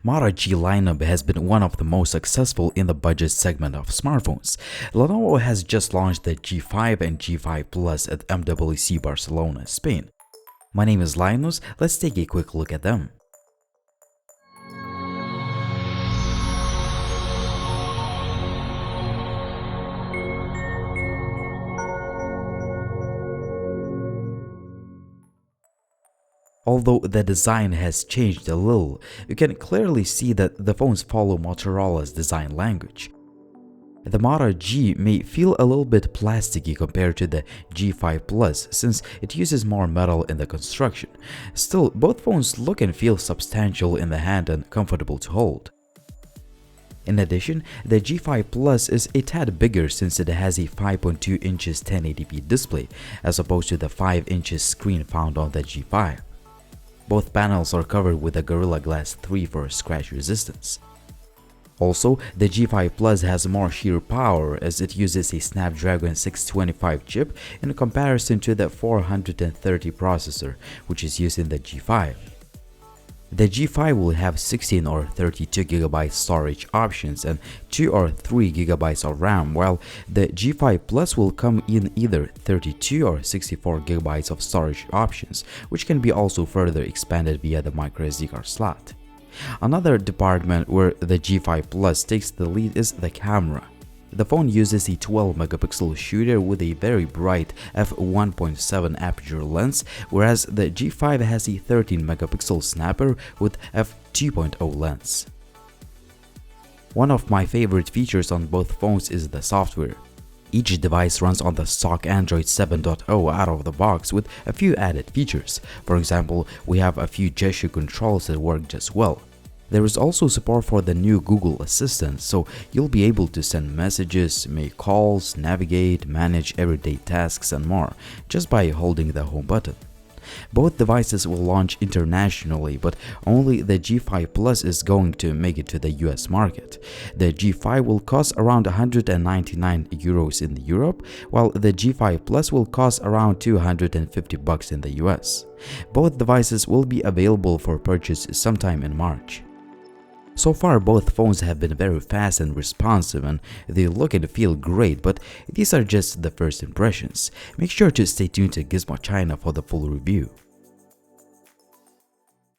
Moto G lineup has been one of the most successful in the budget segment of smartphones. Lenovo has just launched the G5 and G5 Plus at MWC Barcelona, Spain. My name is Linus, let's take a quick look at them. Although the design has changed a little, you can clearly see that the phones follow Motorola's design language. The Moto G may feel a little bit plasticky compared to the G5 Plus since it uses more metal in the construction. Still, both phones look and feel substantial in the hand and comfortable to hold. In addition, the G5 Plus is a tad bigger since it has a 5.2 inches 1080p display as opposed to the 5 inches screen found on the G5. Both panels are covered with a Gorilla Glass 3 for scratch resistance. Also, the G5 Plus has more sheer power as it uses a Snapdragon 625 chip in comparison to the 430 processor, which is used in the G5. The G5 will have 16 or 32GB storage options and 2 or 3GB of RAM, while the G5 Plus will come in either 32 or 64GB of storage options, which can be also further expanded via the microSD card slot. Another department where the G5 Plus takes the lead is the camera. The phone uses a 12-megapixel shooter with a very bright f1.7 aperture lens, whereas the G5 has a 13-megapixel snapper with f2.0 lens. One of my favorite features on both phones is the software. Each device runs on the stock Android 7.0 out of the box with a few added features. For example, we have a few gesture controls that work just well. There is also support for the new Google Assistant, so you'll be able to send messages, make calls, navigate, manage everyday tasks and more just by holding the home button. Both devices will launch internationally, but only the G5 Plus is going to make it to the US market. The G5 will cost around 199 euros in Europe, while the G5 Plus will cost around 250 bucks in the US. Both devices will be available for purchase sometime in March. So far, both phones have been very fast and responsive and they look and feel great, but these are just the first impressions. Make sure to stay tuned to Gizmo China for the full review.